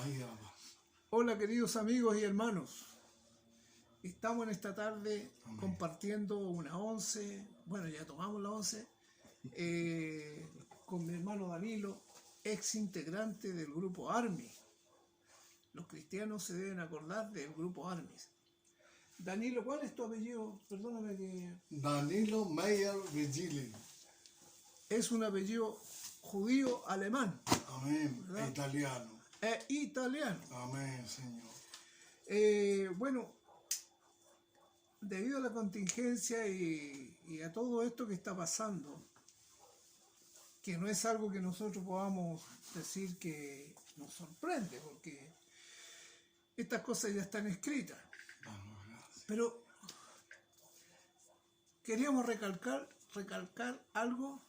Ahí va. Hola queridos amigos y hermanos, estamos en esta tarde compartiendo una once, bueno ya tomamos la once, con mi hermano Danilo, ex integrante del grupo Army. Los cristianos se deben acordar del grupo Army. Danilo, ¿cuál es tu apellido? Perdóname que... Danilo Meyer Vigili. Es un apellido judío alemán. Amén. ¿Verdad? Italiano. Italiano. Amén, Señor. Bueno, debido a la contingencia y a todo esto que está pasando, que no es algo que nosotros podamos decir que nos sorprende, porque estas cosas ya están escritas. Pero queríamos recalcar algo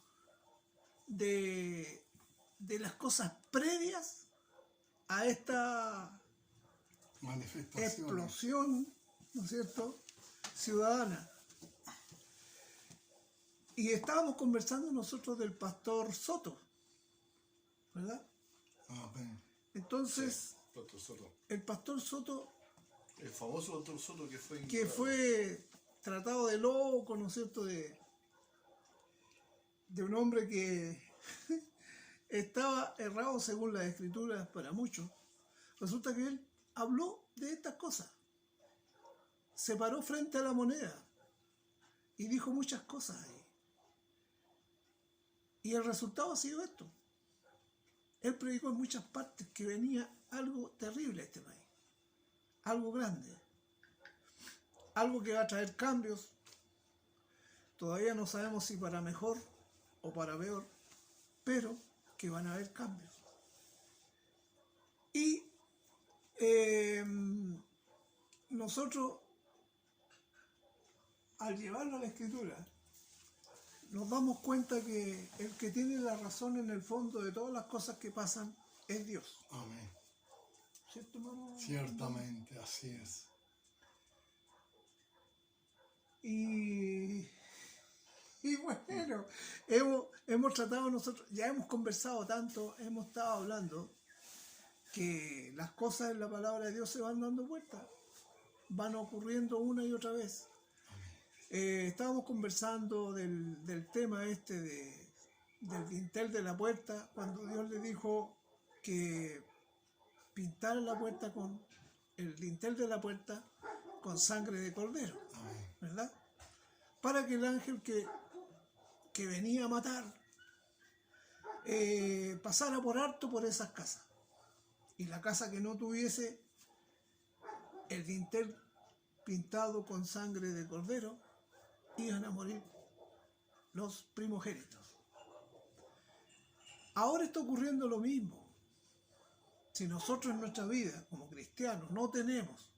de las cosas previas a esta explosión, ¿no es cierto?, ciudadana. Y estábamos conversando nosotros del pastor Soto, ¿verdad? Amén. Entonces, Sí, Pastor Soto. el pastor Soto, El famoso Pastor Soto que fue tratado de loco, ¿no es cierto?, de un hombre que estaba errado según las escrituras para muchos. Resulta que él habló de estas cosas, se paró frente a la moneda y dijo muchas cosas ahí. Y el resultado ha sido esto. Él predicó en muchas partes que venía algo terrible a este país, algo grande, algo que va a traer cambios. Todavía no sabemos si para mejor o para peor, pero que van a haber cambios. Y nosotros, al llevarlo a la escritura, nos damos cuenta que el que tiene la razón en el fondo de todas las cosas que pasan es Dios. Amén. ¿Cierto, hermano? Ciertamente, así es. Y bueno, hemos tratado nosotros, ya hemos conversado tanto, hemos estado hablando, que las cosas en la palabra de Dios se van dando vueltas, van ocurriendo una y otra vez. Estábamos conversando del tema del dintel de la puerta, cuando Dios le dijo que pintara la puerta con el dintel de la puerta con sangre de cordero, ¿verdad? Para que el ángel que venía a matar pasara por harto por esas casas. Y la casa que no tuviese el dintel pintado con sangre de cordero, iban a morir los primogénitos. Ahora está ocurriendo lo mismo. Si nosotros en nuestra vida, como cristianos, no tenemos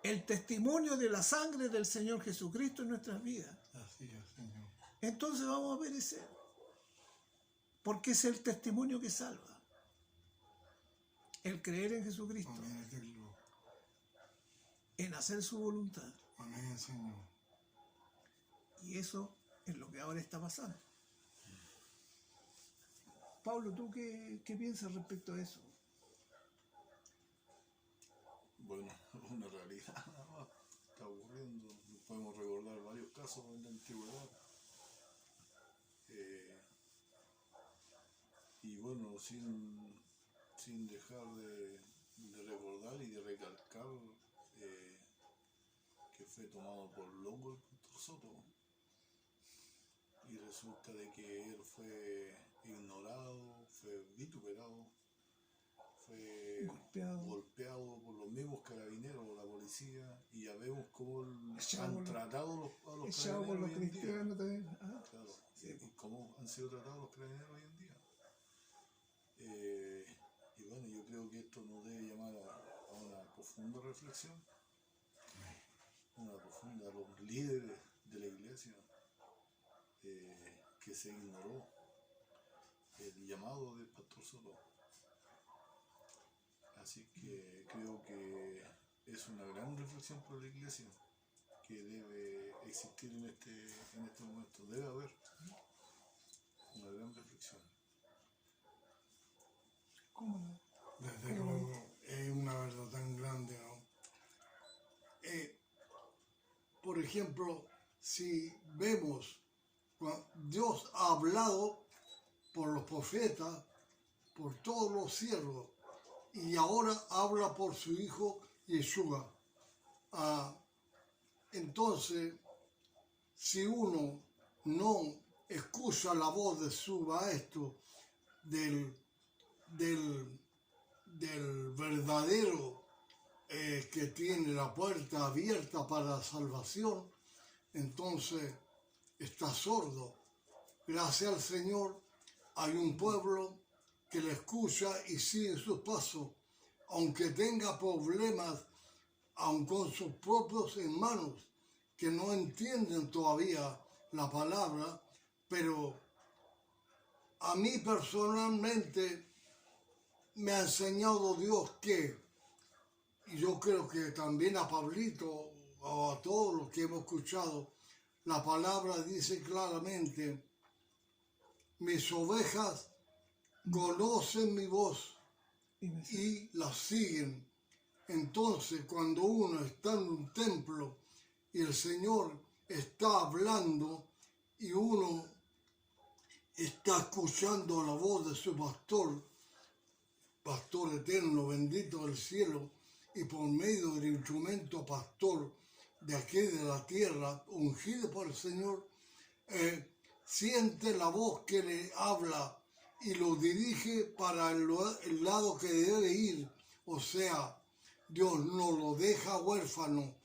el testimonio de la sangre del Señor Jesucristo en nuestras vidas, Así es, Señor. entonces vamos a perecer. Porque es el testimonio que salva. El creer en Jesucristo. Amén. En hacer su voluntad. Amén, Señor. Y eso es lo que ahora está pasando. Pablo, ¿tú qué piensas respecto a eso? Bueno, es una realidad nada más. Está ocurriendo. Podemos recordar varios casos en la antigüedad. Y bueno, sin dejar de recordar y de recalcar que fue tomado por loco el Pastor Soto. Y resulta de que él fue ignorado, fue vituperado, fue golpeado por los mismos carabineros, por la policía, y ya vemos cómo han tratado a los carabineros hoy en día. También. Claro, Sí. y cómo han sido tratados los carabineros hoy en día. Y bueno, yo creo que esto nos debe llamar a una profunda reflexión, a los líderes de la iglesia, que se ignoró el llamado del Pastor Soto. Así que creo que es una gran reflexión para la iglesia que debe existir en este momento. Debe haber una gran reflexión. ¿Cómo no? ejemplo, si vemos, Dios ha hablado por los profetas, por todos los siervos, y ahora habla por su Hijo Yeshua. Entonces, si uno no escucha la voz de su maestro, del verdadero que tiene la puerta abierta para la salvación, entonces está sordo. Gracias al Señor hay un pueblo que le escucha y sigue sus pasos, aunque tenga problemas, aun con sus propios hermanos, que no entienden todavía la palabra, pero a mí personalmente me ha enseñado Dios que, y yo creo que también a Pablito o a todos los que hemos escuchado, la palabra dice claramente, mis ovejas conocen mi voz y la siguen. Entonces, cuando uno está en un templo y el Señor está hablando y uno está escuchando la voz de su pastor, pastor eterno, bendito del cielo, y por medio del instrumento pastor de aquí de la tierra, ungido por el Señor, siente la voz que le habla y lo dirige para el lado que debe ir. O sea, Dios no lo deja huérfano,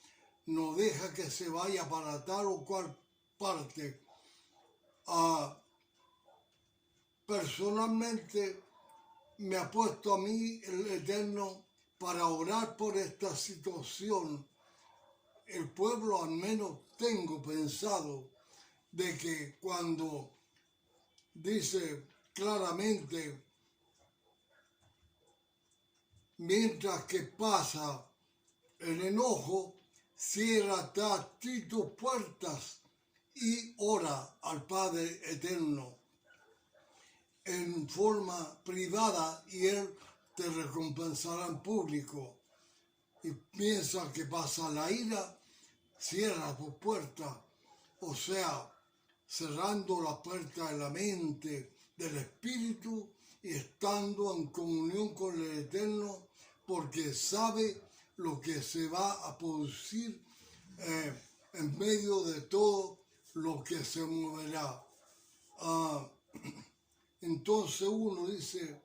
no deja que se vaya para tal o cual parte. Personalmente me ha puesto a mí el Eterno para orar por esta situación. El pueblo, al menos tengo pensado, de que cuando dice claramente, mientras que pasa el enojo, cierra ti tus puertas y ora al Padre Eterno en forma privada y Él te recompensará en público. Y piensa que pasa la ira, cierra tu puerta, o sea, cerrando la puerta de la mente, del espíritu y estando en comunión con el Eterno, porque sabe lo que se va a producir en medio de todo lo que se moverá. Entonces uno dice,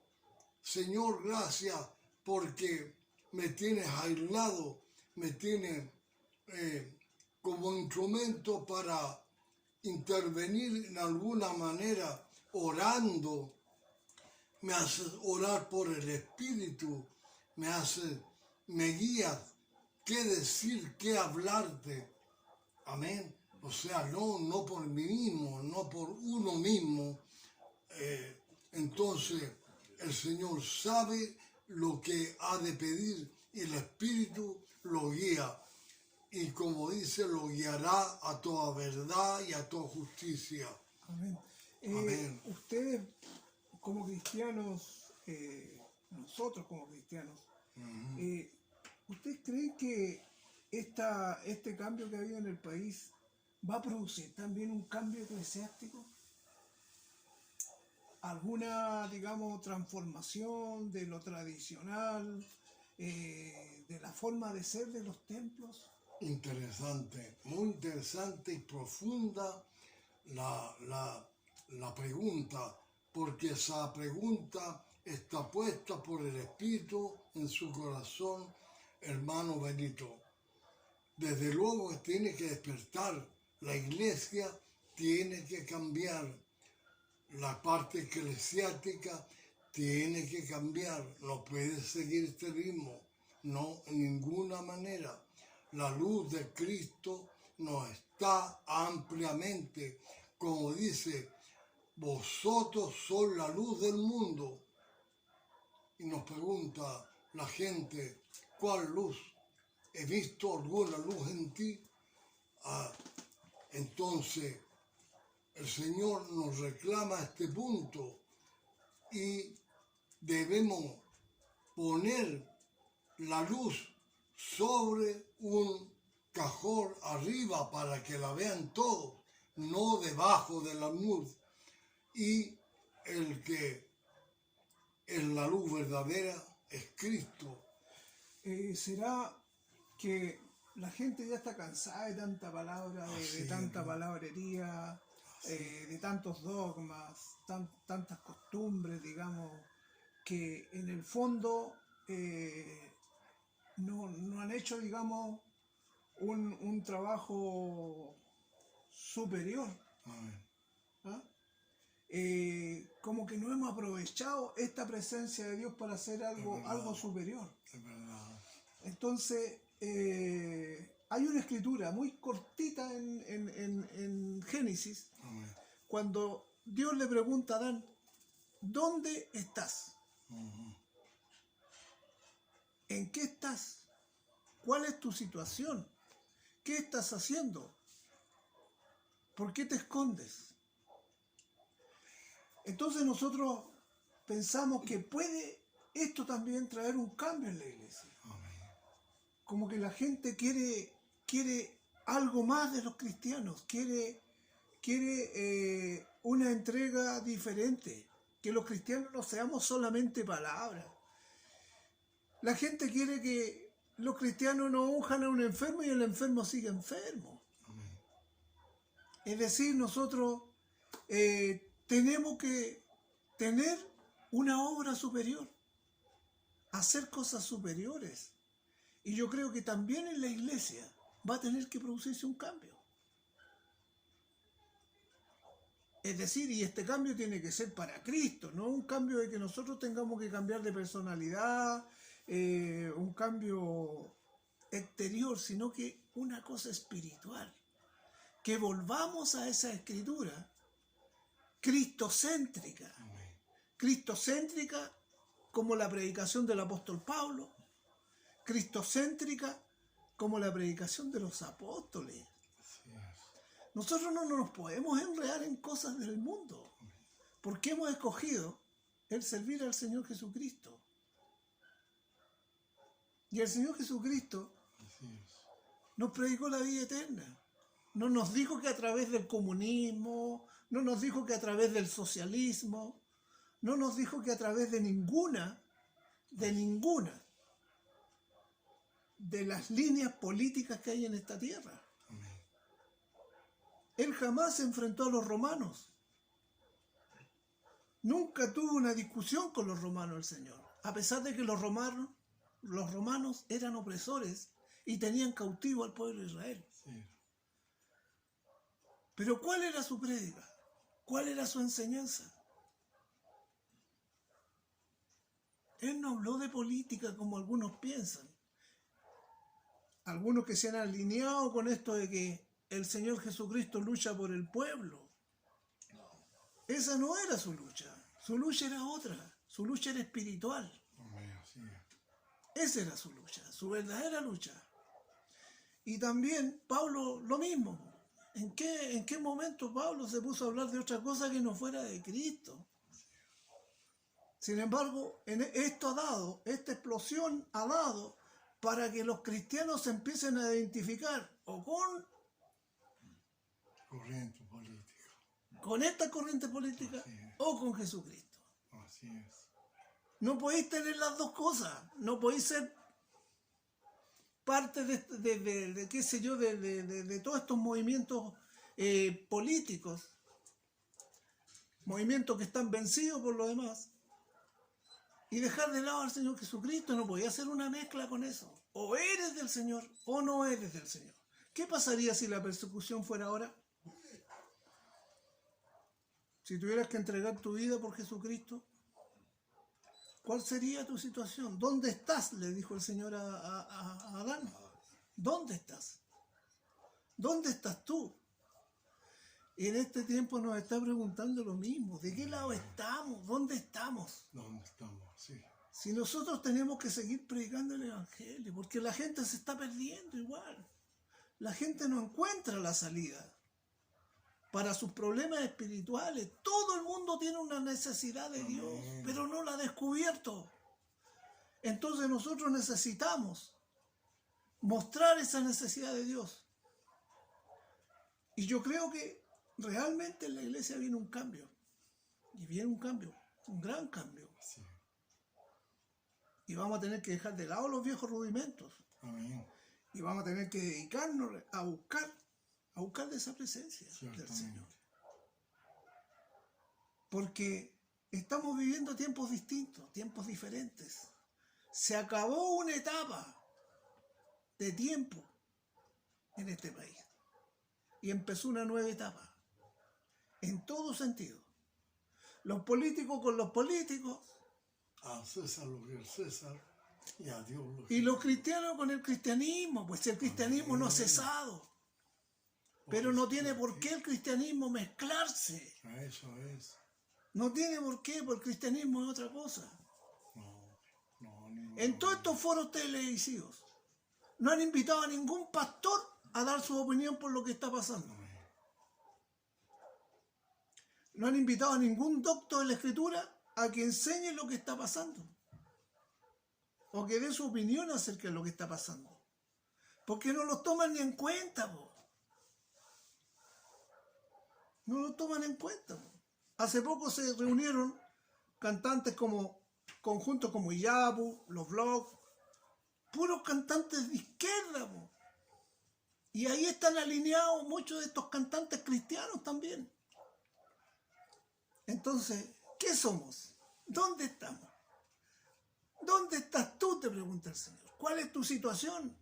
Señor, gracias porque me tienes aislado, me tienes como instrumento para intervenir en alguna manera, orando. Me haces orar por el Espíritu, me guías qué decir, qué hablarte. Amén. O sea, no por mí mismo, no por uno mismo. Entonces, el Señor sabe lo que ha de pedir y el Espíritu lo guía. Y como dice, lo guiará a toda verdad y a toda justicia. Amén. Amén. Ustedes, como cristianos, nosotros como cristianos, ¿ustedes creen que este cambio que ha habido en el país va a producir también un cambio eclesiástico? ¿Alguna, digamos, transformación de lo tradicional, de la forma de ser de los templos? Interesante, muy interesante y profunda la pregunta, porque esa pregunta está puesta por el Espíritu en su corazón, hermano Benito. Desde luego que tiene que despertar, la iglesia tiene que cambiar, la parte eclesiástica tiene que cambiar, no puede seguir este ritmo, no, en ninguna manera. La luz de Cristo nos está ampliamente, como dice, vosotros sois la luz del mundo. Y nos pregunta la gente, ¿cuál luz? ¿He visto alguna luz en ti? Entonces, el Señor nos reclama este punto y debemos poner la luz sobre un cajón arriba para que la vean todos, no debajo del almud. Y el que es la luz verdadera es Cristo. ¿Será que la gente ya está cansada de tanta palabra, de tanta palabrería, de tantos dogmas, tantas costumbres, digamos, que en el fondo no han hecho, digamos, un trabajo superior? Amén. ¿Ah? Como que no hemos aprovechado esta presencia de Dios para hacer algo superior. Es verdad. Entonces, hay una escritura muy cortita en Génesis, Amén. cuando Dios le pregunta a Adán, ¿dónde estás? Ujú. ¿En qué estás? ¿Cuál es tu situación? ¿Qué estás haciendo? ¿Por qué te escondes? Entonces nosotros pensamos que puede esto también traer un cambio en la iglesia. Amén. Como que la gente quiere algo más de los cristianos, quiere una entrega diferente, que los cristianos no seamos solamente palabras. La gente quiere que los cristianos no unjan a un enfermo y el enfermo siga enfermo. Amén. Es decir, nosotros tenemos que tener una obra superior, hacer cosas superiores. Y yo creo que también en la iglesia va a tener que producirse un cambio. Es decir, y este cambio tiene que ser para Cristo, no un cambio de que nosotros tengamos que cambiar de personalidad, un cambio exterior, sino que una cosa espiritual. Que volvamos a esa escritura cristocéntrica. Amén. Cristocéntrica como la predicación del apóstol Pablo, cristocéntrica como la predicación de los apóstoles. Así es. Nosotros no nos podemos enredar en cosas del mundo, porque hemos escogido el servir al Señor Jesucristo. Y el Señor Jesucristo Así es. nos predicó la vida eterna. No nos dijo que a través del comunismo, no nos dijo que a través del socialismo, no nos dijo que a través de ninguna de las líneas políticas que hay en esta tierra. Amén. Él jamás se enfrentó a los romanos. Nunca tuvo una discusión con los romanos el Señor, a pesar de que los romanos eran opresores y tenían cautivo al pueblo de Israel. Sí. Pero ¿cuál era su prédica? ¿Cuál era su enseñanza? Él no habló de política como algunos piensan. Algunos que se han alineado con esto de que el Señor Jesucristo lucha por el pueblo. Esa no era su lucha era otra, su lucha era espiritual. Amén. Así es. Esa era su lucha, su verdadera lucha. Y también Pablo lo mismo. ¿En qué momento Pablo se puso a hablar de otra cosa que no fuera de Cristo? Sin embargo, esta explosión ha dado para que los cristianos se empiecen a identificar o Corriente política. con esta corriente política Así es. o con Jesucristo. Así es. No podéis tener las dos cosas, no podéis ser parte de qué sé yo, de todos estos movimientos políticos, movimientos que están vencidos por lo demás, y dejar de lado al Señor Jesucristo. No podía hacer una mezcla con eso. O eres del Señor o no eres del Señor. ¿Qué pasaría si la persecución fuera ahora? Si tuvieras que entregar tu vida por Jesucristo, ¿cuál sería tu situación? ¿Dónde estás? Le dijo el Señor a Adán. ¿Dónde estás? ¿Dónde estás tú? Y en este tiempo nos está preguntando lo mismo. ¿De qué lado estamos? ¿Dónde estamos? ¿Dónde estamos? Sí. Si nosotros tenemos que seguir predicando el Evangelio, porque la gente se está perdiendo igual. La gente no encuentra la salida para sus problemas espirituales. Todo el mundo tiene una necesidad de Dios, pero no la ha descubierto. Entonces nosotros necesitamos mostrar esa necesidad de Dios. Y yo creo que realmente en la iglesia viene un cambio. Y viene un cambio, un gran cambio. Sí. Y vamos a tener que dejar de lado los viejos rudimentos. Amén. Y vamos a tener que dedicarnos a buscar de esa presencia del Ciertamente. Señor. Porque estamos viviendo tiempos distintos, tiempos diferentes. Se acabó una etapa de tiempo en este país. Y empezó una nueva etapa. En todo sentido. Los políticos con los políticos. A César lo que es César y a Dios lo que Y los cristianos con el cristianismo. Pues el cristianismo no ha cesado. Pero no tiene por qué el cristianismo mezclarse. Eso es. No tiene por qué, porque el cristianismo es otra cosa. No, ninguna En todos estos foros televisivos no han invitado a ningún pastor a dar su opinión por lo que está pasando. No han invitado a ningún doctor de la escritura a que enseñe lo que está pasando. O que dé su opinión acerca de lo que está pasando. Porque no los toman ni en cuenta, po. No lo toman en cuenta, po. Hace poco se reunieron cantantes como conjuntos como Iyapu, Los Blogs, puros cantantes de izquierda, po. Y ahí están alineados muchos de estos cantantes cristianos también. Entonces, ¿qué somos? ¿Dónde estamos? ¿Dónde estás tú? Te pregunta el Señor. ¿Cuál es tu situación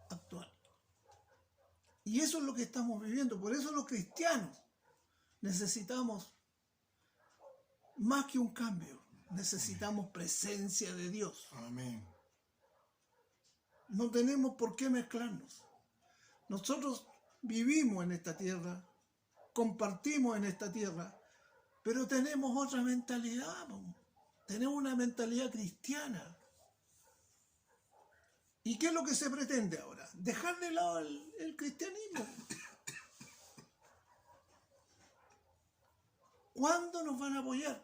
actual? Y eso es lo que estamos viviendo. Por eso los cristianos necesitamos más que un cambio. Necesitamos presencia de Dios. Amén. No tenemos por qué mezclarnos. Nosotros vivimos en esta tierra, compartimos en esta tierra, pero tenemos otra mentalidad. Tenemos una mentalidad cristiana. ¿Y qué es lo que se pretende ahora? Dejar de lado el cristianismo. ¿Cuándo nos van a apoyar?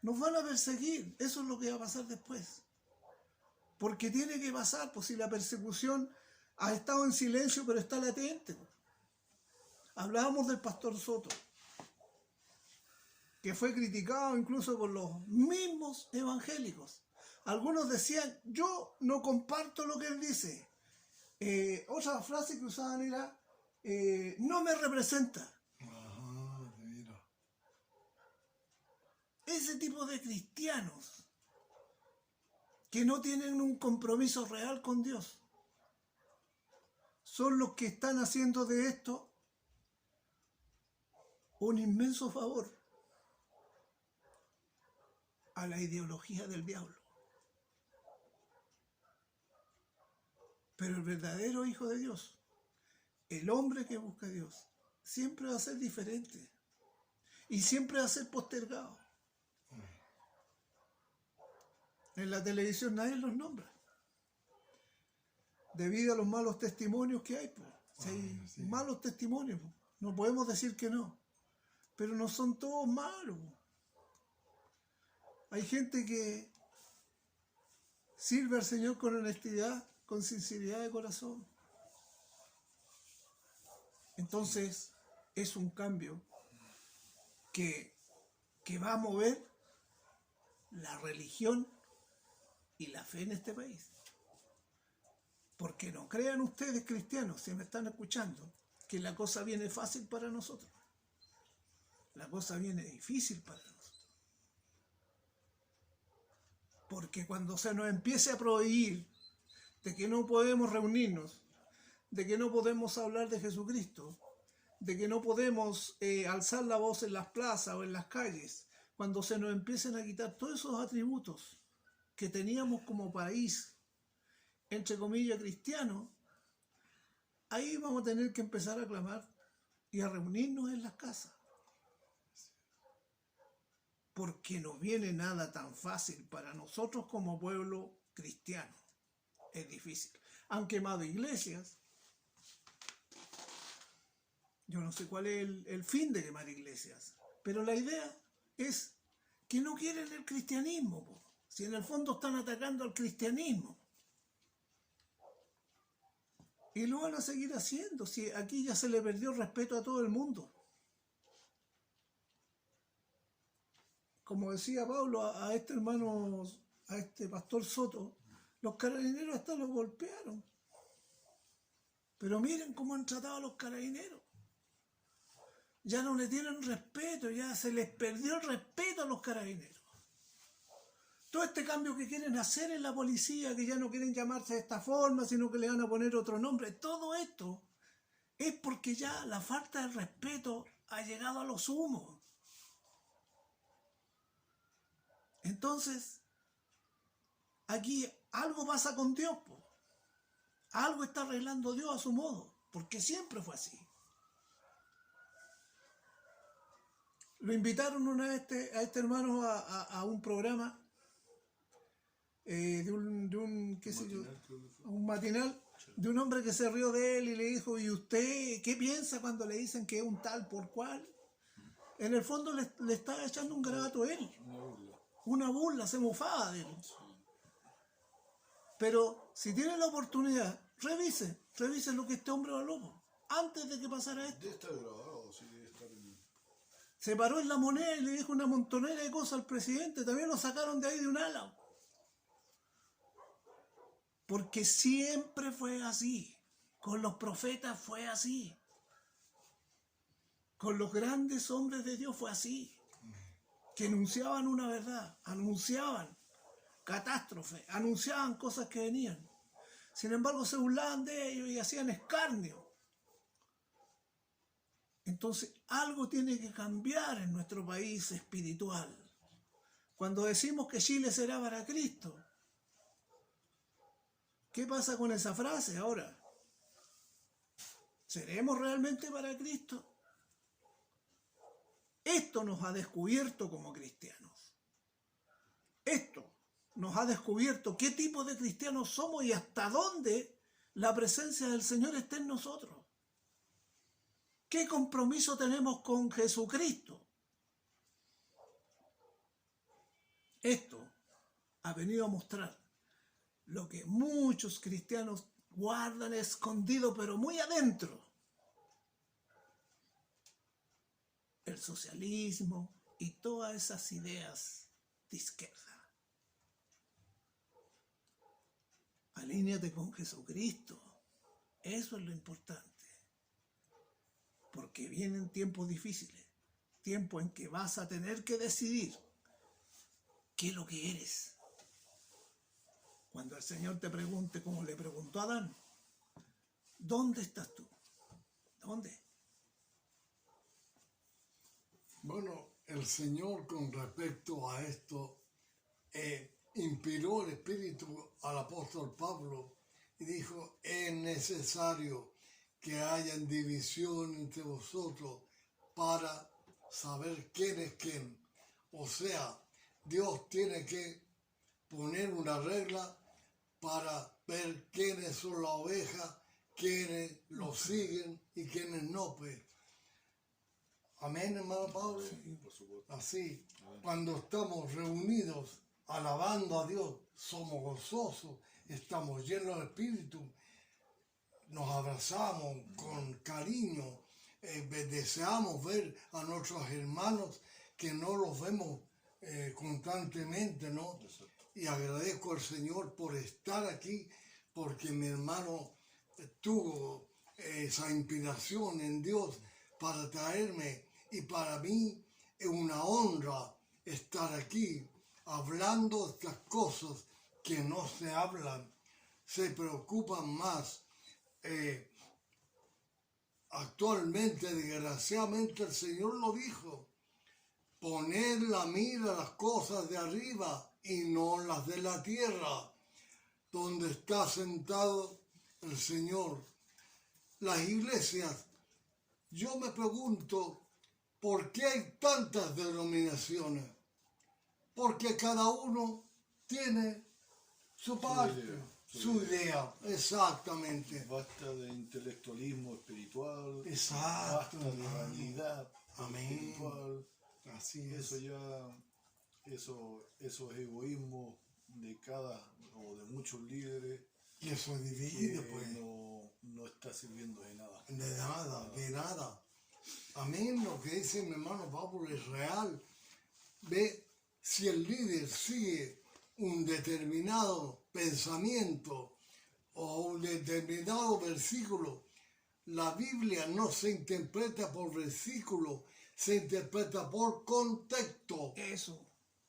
Nos van a perseguir. Eso es lo que va a pasar después. Porque tiene que pasar, pues si la persecución ha estado en silencio, pero está latente. Hablábamos del pastor Soto, que fue criticado incluso por los mismos evangélicos. Algunos decían, yo no comparto lo que él dice. Otra frase que usaban era, no me representa. Ajá, mira. Ese tipo de cristianos que no tienen un compromiso real con Dios son los que están haciendo de esto un inmenso favor a la ideología del diablo. Pero el verdadero hijo de Dios, el hombre que busca a Dios, siempre va a ser diferente y siempre va a ser postergado. En la televisión nadie los nombra, debido a los malos testimonios que hay. Si hay sí. malos testimonios, no podemos decir que no, pero no son todos malos. Hay gente que sirve al Señor con honestidad, con sinceridad de corazón. Entonces, es un cambio que va a mover la religión y la fe en este país. Porque no crean ustedes, cristianos, si me están escuchando, que la cosa viene fácil para nosotros. La cosa viene difícil para nosotros. Porque cuando se nos empiece a prohibir de que no podemos reunirnos, de que no podemos hablar de Jesucristo, de que no podemos alzar la voz en las plazas o en las calles, cuando se nos empiecen a quitar todos esos atributos que teníamos como país, entre comillas, cristiano, ahí vamos a tener que empezar a clamar y a reunirnos en las casas. Porque no viene nada tan fácil para nosotros como pueblo cristiano. Es difícil. Han quemado iglesias. Yo no sé cuál es el fin de quemar iglesias, pero la idea es que no quieren el cristianismo, po. Si en el fondo están atacando al cristianismo. Y lo van a seguir haciendo, si aquí ya se le perdió el respeto a todo el mundo. Como decía Pablo, a este hermano, a este pastor Soto, los carabineros hasta lo golpearon. Pero miren cómo han tratado a los carabineros. Ya no le tienen respeto, ya se les perdió el respeto a los carabineros. Todo este cambio que quieren hacer en la policía, que ya no quieren llamarse de esta forma, sino que le van a poner otro nombre, todo esto es porque ya la falta de respeto ha llegado a lo sumo. Entonces, aquí algo pasa con Dios, po. Algo está arreglando Dios a su modo, porque siempre fue así. Lo invitaron una vez a este hermano a un programa de un qué sé yo, un matinal, de un hombre que se rió de él y le dijo, ¿y usted qué piensa cuando le dicen que es un tal por cual? En el fondo le estaba echando un garabato a él, una burla, se mofaba de él. Pero si tiene la oportunidad, revise lo que este hombre habló antes de que pasara esto. Debe estar grabado, sí, debe estar en... Se paró en La Moneda y le dijo una montonera de cosas al presidente. También lo sacaron de ahí de un ala. Porque siempre fue así. Con los profetas fue así. Con los grandes hombres de Dios fue así. Que anunciaban una verdad, anunciaban catástrofe, anunciaban cosas que venían. Sin embargo, se burlaban de ellos y hacían escarnio. Entonces, algo tiene que cambiar en nuestro país espiritual. Cuando decimos que Chile será para Cristo, ¿qué pasa con esa frase ahora? ¿Seremos realmente para Cristo? Esto nos ha descubierto como cristianos. Esto nos ha descubierto qué tipo de cristianos somos y hasta dónde la presencia del Señor está en nosotros. ¿Qué compromiso tenemos con Jesucristo? Esto ha venido a mostrar lo que muchos cristianos guardan escondido, pero muy adentro. El socialismo y todas esas ideas de izquierda. Alíñate con Jesucristo. Eso es lo importante. Porque vienen tiempos difíciles. Tiempos en que vas a tener que decidir qué es lo que eres. Cuando el Señor te pregunte, como le preguntó a Adán, ¿dónde estás tú? ¿Dónde? Bueno, el Señor con respecto a esto inspiró el Espíritu al apóstol Pablo y dijo, es necesario que haya división entre vosotros para saber quién es quién. O sea, Dios tiene que poner una regla para ver quiénes son las ovejas, quiénes lo siguen y quiénes no, pues. Amén, hermano Pablo. Sí, por supuesto. Así, cuando estamos reunidos alabando a Dios, somos gozosos, estamos llenos de espíritu, nos abrazamos con cariño, deseamos ver a nuestros hermanos que no los vemos constantemente, ¿no? Y agradezco al Señor por estar aquí, porque mi hermano tuvo esa inspiración en Dios para traerme, y para mí es una honra estar aquí hablando de estas cosas que no se hablan, se preocupan más. Actualmente, desgraciadamente, el Señor lo dijo, poner la mira a las cosas de arriba y no las de la tierra, donde está sentado el Señor. Las iglesias, yo me pregunto, ¿por qué hay tantas denominaciones? Porque cada uno tiene su parte, su idea, exactamente. Basta de intelectualismo espiritual, Exacto, basta de hermano. vanidad Amén. espiritual. Así es. Eso ya, esos egoísmos de cada o de muchos líderes Y eso divide, que pues. no está sirviendo de nada. De nada, de nada. Amén, lo que dice mi hermano Pablo es real. Ve, si el líder sigue un determinado pensamiento o un determinado versículo, la Biblia no se interpreta por versículo, se interpreta por contexto. Eso,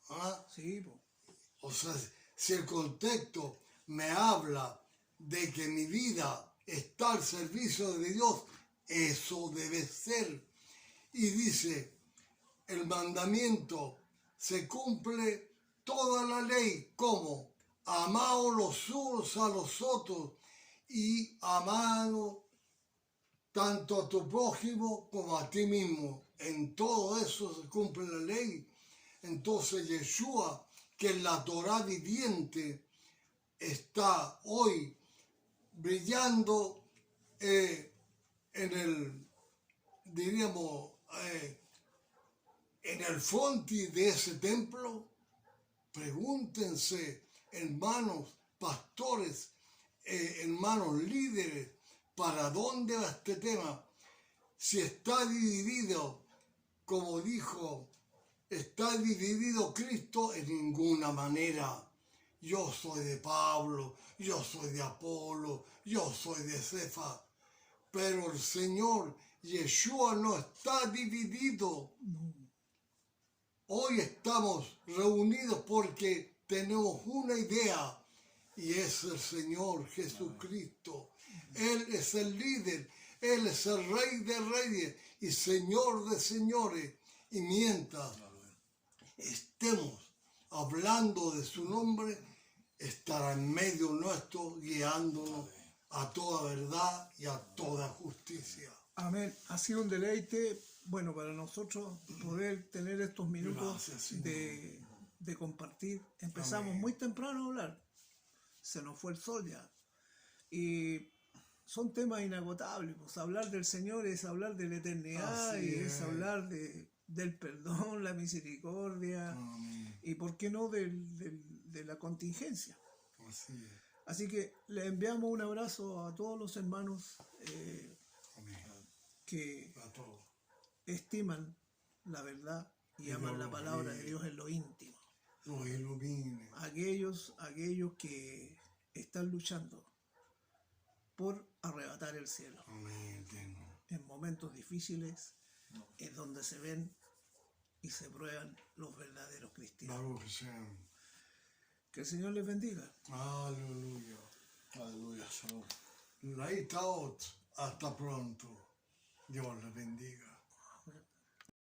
¿Ah? sí, po. O sea, si el contexto me habla de que mi vida está al servicio de Dios, eso debe ser. Y dice, el mandamiento se cumple toda la ley, como amaos los unos a los otros y amado tanto a tu prójimo como a ti mismo. En todo eso se cumple la ley. Entonces Yeshua, que es la Torá viviente, está hoy brillando en el, diríamos, en el frontis de ese templo. Pregúntense, hermanos pastores, hermanos líderes, ¿para dónde va este tema? Si está dividido, como dijo, está dividido Cristo, en ninguna manera. Yo soy de Pablo, yo soy de Apolo, yo soy de Cefa. Pero el Señor Yeshua no está dividido. Hoy estamos reunidos porque tenemos una idea y es el Señor Jesucristo. Él es el líder, Él es el Rey de Reyes y Señor de Señores. Y mientras estemos hablando de su nombre, estará en medio nuestro guiándonos a toda verdad y a toda justicia. Amén. Ha sido un deleite, bueno, para nosotros poder tener estos minutos Gracias, Señor. de compartir. Empezamos Amén. muy temprano a hablar, se nos fue el sol ya. Y son temas inagotables, pues hablar del Señor es hablar de la eternidad Así y es es. hablar del perdón, la misericordia Amén. y, ¿por qué no, de la contingencia? Así es. Así que le enviamos un abrazo a todos los hermanos Amén. que A todos. estiman la verdad y Y aman no la lo palabra de olviden. Dios en lo íntimo. Los ilumine. Aquellos que están luchando por arrebatar el cielo. Amén. Eterno. En momentos difíciles es donde se ven y se prueban los verdaderos cristianos. Baruch Hashem. Que el Señor les bendiga. Aleluya. Aleluya, shalom. Laitaot. Hasta pronto. Dios les bendiga.